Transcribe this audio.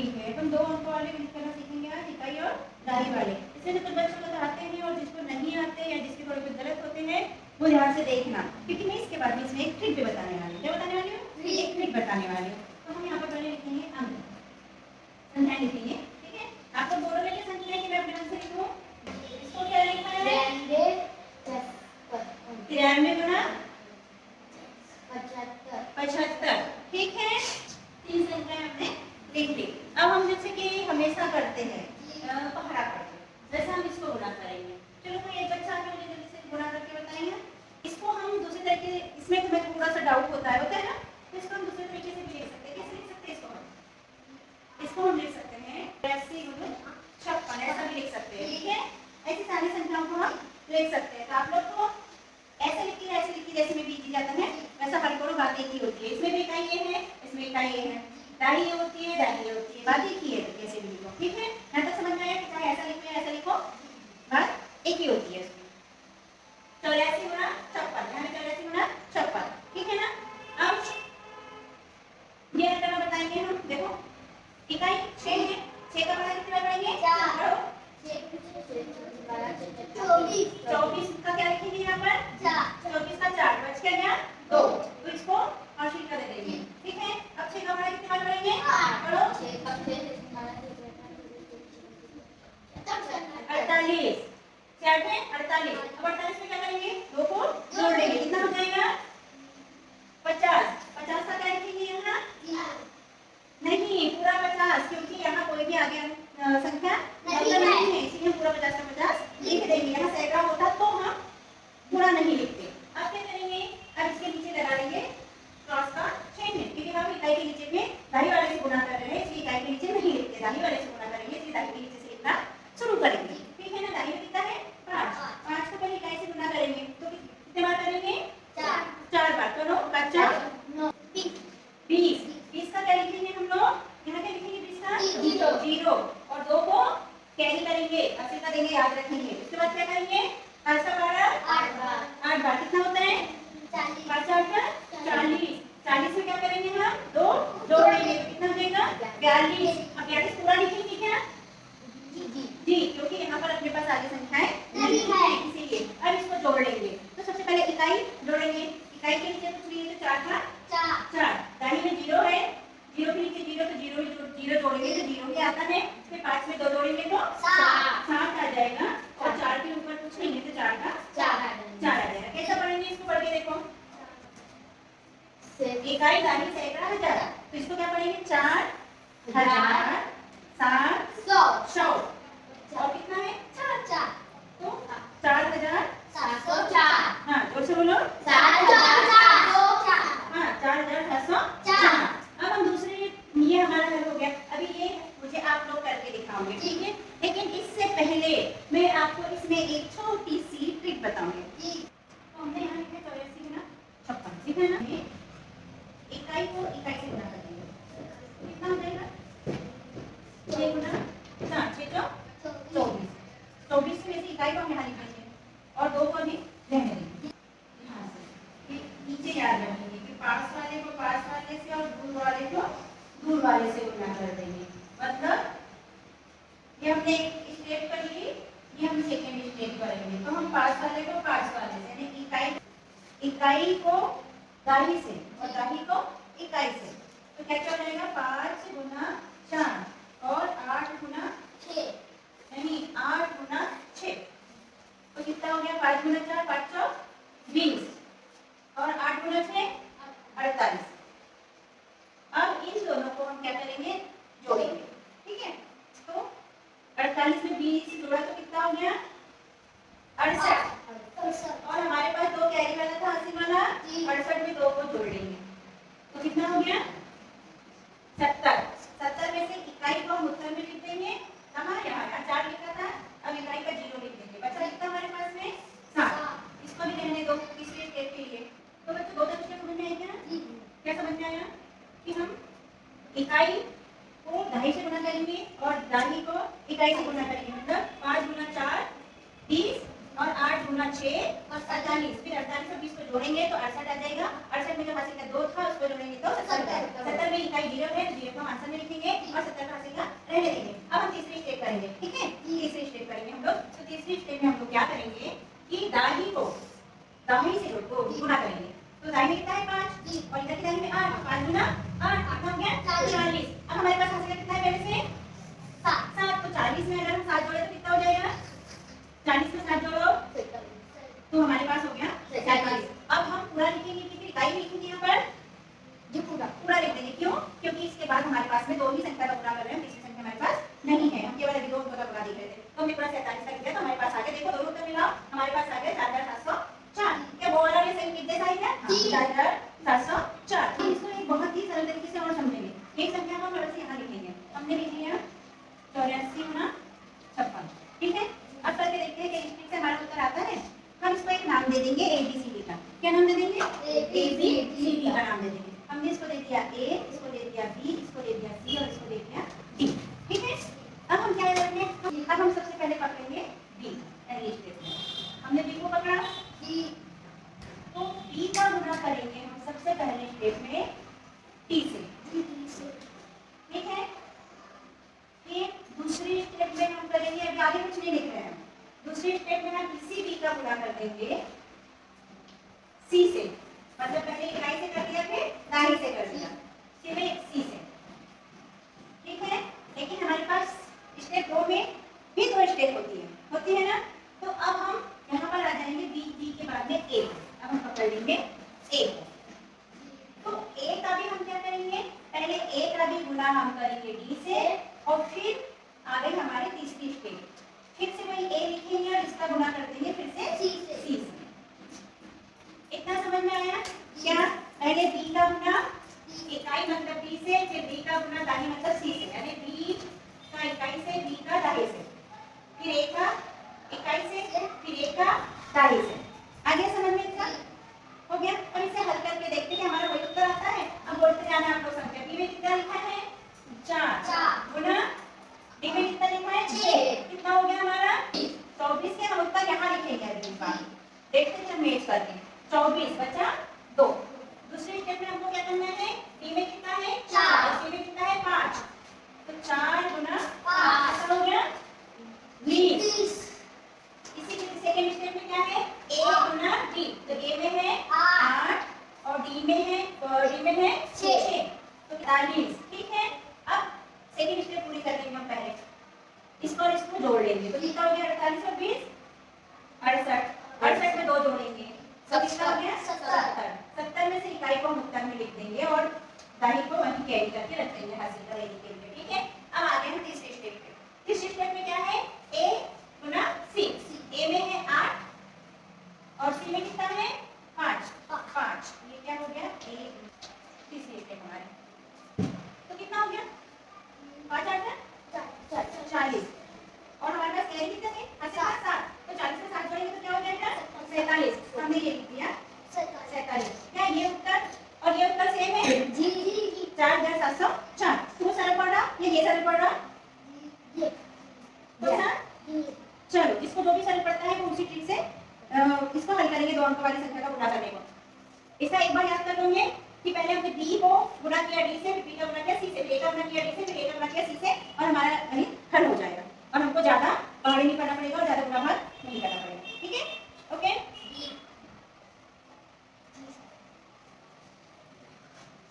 ठीक है, हम 2 अंक वाले भी लिखना सीखेंगे आज, इकाई और दाही वाले। इसमें जो कुछ बच्चों को आते हैं और जिसको नहीं आते या जिसके थोड़े कुछ गलत होते हैं वो ध्यान से देखना, क्योंकि मैं इसके बाद इसमें एक ट्रिक भी बताने वाली हूँ। क्या बताने वाली हूँ? एक ट्रिक बताने वाली हूँ। तो हम यहाँ पर पहले लिखेंगे अंक, संख्या लिखेंगे, ठीक है। आपको बोर्ड में क्या संख्या है कि मैं अपने मन से लिखूँ? इसको क्या लिखना है? 93 गुना 75, ठीक है। 3 संख्याएं हमने लिख ली। अब हम जैसे कि हमेशा करते हैं पहाड़ा करते हैं, जैसे हम इसको गुणा करेंगे। चलो कोई एक बच्चा आके मुझे जल्दी से गुणा करके बताएंगे। इसको हम दूसरे तरीके, इसमें तुम्हें थोड़ा सा डाउट होता है ना, तो इसको हम दूसरे तरीके से भी लिख सकते हैं। कैसे लिख सकते हैं इसको हम लिख सकते हैं 80 गुना 56, ऐसा भी लिख सकते हैं, ठीक है। ऐसी सारी संख्याओं को हम लिख सकते हैं। तो आप लोग को ऐसे लिखी जैसे में बीजी जाता है वैसा हर कोनो बात एक ही होती है। इसमें भी इकाई ये है, इसमें इकाई ये है, दाही ये होती है, दाही ये होती है, बात एक ही है। तो कैसे भी लिखो, ठीक है। यहाँ तक समझ में आया कि चाहे ऐसा लिखो या ऐसा लिखो, बात एक ही होती है। 84 गुना 56, यहाँ पे 84 गुना 56, ठीक है ना। अब ये अंतर बताएंगे हम, देखो इकाई 6 है, 6 का बड़ा कितना पढ़ेंगे? 4। 24 का क्या लिखेंगे यहाँ पर? 24 का 4 बच गया 2, तो इसको हासिल कर देंगे, ठीक है। अब 6 का बड़ा कितना पढ़ेंगे? 8। 48, 4 में 48। अब 48 में क्या करेंगे? 2 को जोड़ देंगे, कितना हो जाएगा? 50। 50 का क्या लिखेंगे यहाँ? नहीं, पूरा 50, क्योंकि यहाँ कोई भी आगे संख्या नहीं है, इसलिए पूरा 50 का 50 लिख देंगे। यहाँ सैकड़ा होता तो हम पूरा नहीं लिखते। अब क्या करेंगे? अब इसके नीचे लगा देंगे क्रॉस का चिन्ह, क्योंकि हम इकाई के नीचे में दाही वाले से गुणा कर रहे हैं, इसलिए इकाई के नीचे नहीं लिखते, दाही वाले से गुणा करेंगे, इसलिए दाही के नीचे से लिखना शुरू करेंगे, ठीक है ना। दाही में कितना है? 5। 5 को पहले इकाई से गुणा करेंगे, तो कितने बार करेंगे? 4 बार। तो 9 का 4 20। 20 का क्या लिखेंगे हम लोग? यहाँ क्या लिखेंगे? 20 का 0 और 2 को कैरी करेंगे, अस्सी का देंगे, याद रखेंगे। उसके बाद क्या करेंगे? 8 का 12 8 बार कितना होता है? 40। 40 में क्या करेंगे हम? 2 जोड़ेंगे, कितना हो जाएगा? 42। अब 42 पूरा लिखेंगे क्या? जी, क्योंकि यहाँ पर अपने पास आगे संख्याएं नहीं है, इसीलिए अब इसको जोड़ लेंगे। तो सबसे पहले इकाई जोड़ेंगे, इकाई के नीचे कुछ नहीं है तो 4 का 4, दाहिने में 0 है, 0 के नीचे 0 तो 0 जोड़ेंगे तो 0 ही आता है, फिर 5 में 2 जोड़ेंगे तो 7 आ जाएगा, और 4 के ऊपर कुछ नहीं है तो 4 का 4 आ जाएगा। कैसा पढ़ेंगे इसको? पढ़ के देखो, इकाई दाही सैकड़ा हजार, तो इसको क्या पढ़ेंगे? 4000 700 और कितना है? 4 तो 4704। हाँ, जोर से बोलो 4704। हाँ, 4704। अब हम दूसरे, ये हमारा हल हो गया। अभी ये मुझे आप लोग करके दिखाओगे, ठीक है। लेकिन इससे पहले मैं आपको इसमें एक छोटी सी ट्रिक बताऊंगी। तो हमने यहाँ लिखा 84 गुना 56, ठीक है ना। इकाई को इकाई से गुणा कर देंगे, कितना हो जाएगा? 6 गुना 4, 6 तो 24। 24 में से इकाई को हम यहाँ लिख देंगे और 2 को भी रहने देंगे। यहाँ से नीचे याद रखेंगे कि पास वाले को पास वाले से और दूर वाले को दूर वाले से गुणा कर देंगे। मतलब ये हमने एक स्टेप कर ली, ये हम सेकेंड स्टेप करेंगे। तो हम पास वाले को पास वाले से, यानी इकाई को दाही से और दाही को इकाई से, तो क्या क्या हो जाएगा? 5 गुना 4 और 8 गुना 6, यानी 8 गुना 6, तो कितना हो गया? 5 गुना 4 5 20 और 8 गुना 6 48। अब इन दोनों को हम क्या करेंगे? जोड़ेंगे, ठीक है। तो 48 में 20 जोड़ा तो कितना हो गया? 68। और हमारे पास 2 कैरी वाला था 80 वाला, 68 में 2 को जोड़ लेंगे तो कितना हो गया? 70। 70 में से इकाई को हम उत्तर में लिख देंगे, हमारे यहाँ 4 लिखा था, अब इकाई का 0 लिख देंगे, बचा कितना हमारे पास में? 7। इसको भी रहने दो तीसरे स्टेप के लिए। तो बच्चों 2 तरीके समझ में आएगा ना? क्या समझ में आया? कि हम इकाई को दाही से गुणा करेंगे और दाही को इकाई से गुणा करेंगे, मतलब 5 गुना 4 20 और 8 गुना 6 और 48, फिर 48 और 20 को जोड़ेंगे तो 68 आ जाएगा। 68 में जो हासिल का 2 था उसको जोड़ेंगे तो 70 में इकाई 0 है, 0 को आंसर में लिखेंगे और 70 का हासिल तो दाहिने कितना है 5 और इधर की दाहिने में 8, 5 गुना 8 कितना हो गया 40। अब हमारे पास हासिल कितना है पहले से 7, तो 40 में अगर हम 7 जोड़े तो कितना हो जाएगा 40 में 7 जोड़ो तो हमारे पास हो गया 47। अब हम पूरा लिखेंगे कितनी इकाई लिखेंगे यहाँ पर जो पूरा लिख देंगे। क्यों? क्योंकि इसके बाद हमारे पास में दो ही संख्या का गुणा कर रहे हैं, तीसरी संख्या हमारे पास नहीं है, हम केवल अभी दो अंकों का गुणा देख रहे थे। तो हमने पूरा 47 का लिखा तो हमारे पास आ गया, देखो दोनों उत्तर मिलाओ, हमारे पास आ गया 4704। क्या वो वाला ये सही कितने सही है 4704। इसको एक बहुत ही सरल तरीके से और समझेंगे। एक संख्या हम थोड़ा सा यहाँ लिखेंगे, हमने लिख लिया 84 गुना 56, ठीक है। अब करके देखते हैं कि इस ट्रिक से हमारा उत्तर आता है। हम इसको एक नाम दे देंगे ABCD का। क्या नाम दे देंगे ABCD का नाम दे देंगे। हमने इसको दे दिया A, इसको दे दिया B, इसको दे दिया C और इसको दे दिया D, ठीक है। अब हम क्या करेंगे, अब हम सबसे पहले पकड़ेंगे B, हमने B को पकड़ा D, तो B का गुणा करेंगे हम सबसे पहले स्टेप में T से, ठीक है। फिर दूसरी स्टेप में हम करेंगे, अभी आगे कुछ नहीं लिख रहे हैं, दूसरी स्टेप में हम इसी B का गुणा कर देंगे C से, मतलब पहले इकाई से कर दिया फिर दाई से कर दिया, फिर C से, ठीक है। लेकिन हमारे पास स्टेप 2 में भी 2 स्टेप होती है ना। तो अब हम यहाँ पर आ जाएंगे B के बाद में A, अब हम पकड़ लेंगे A को। तो A का भी हम क्या करेंगे, पहले A का भी गुणा हम करेंगे D से और फिर आ गई हमारी तीसरी स्टेप, फिर से वही A लिखेंगे और इसका गुणा कर देंगे फिर से C से। इतना समझ में आया क्या? पहले B का गुणा इकाई मतलब B से, फिर B का गुणा दाहिने मतलब C से, यानी B का इकाई से B का दाहिने से, फिर A का इकाई से फिर A का दाहिने से। आगे समझ में इतना हो गया। और इसे हल करके देखते हैं हमारा वही उत्तर आता है। अब बोलते जाना आप लोग संख्या B में कितना लिखा है 4 गुना D में कितना लिखा है 6, कितना हो गया हमारा 24 के। हम उत्तर यहाँ लिखेंगे अगली बार, देखते हैं मेज करके 24 बचा 2। दूसरे स्टेप में हमको क्या करना है, D में कितना है 4, C में कितना है 5, तो 4 गुना 5 हो गया 20। इसी सेकंड स्टेप में क्या है A गुना D, तो A में है 8 और D में है 6, तो 40, ठीक है। अब सेकंड स्टेप पूरी कर लेंगे हम, पहले इसको और इसको जोड़ लेंगे, तो कितना हो गया 48 और 20 68, 68 में 2 जोड़ेंगे तो कितना हो गया 70। 70 में से इकाई को हम उत्तर में लिख देंगे और दाहिने को वहीं कैरी करके रख देंगे हासिल करेंगे के लिए, ठीक है। अब आ गए हम तीसरे स्टेप पे। तीसरे स्टेप में क्या है A गुना C, A में है 8 और C में कितना है 5, ये क्या हो गया A, तीसरी स्टेप हमारी, तो कितना हो गया 5 8 40 और हमारे पास कैरी कितना है 7, तो 40 में 7 जोड़ेंगे तो क्या हो जाएगा 47। हमने ये लिख दिया 47। क्या ये उत्तर और ये उत्तर सेम है? जी 4704। तो सरल पड़ रहा या ये सरल पड़ रहा? चलो इसको जो भी सरल पड़ता है वो उसी ट्रिक से इसको हल करेंगे, 2 अंक वाली संख्या का गुणा करने को। इसका एक बार याद कर लोगे कि पहले हमने D को गुणा किया D से, फिर B का गुणा किया C से, फिर A का गुणा किया D से, फिर A का गुणा किया C से, और हमारा गणित हल हो जाएगा और हमको ज्यादा पढ़ाई नहीं करना पड़ेगा और ज्यादा गुणा भाग नहीं करना पड़ेगा, ठीक है। ओके।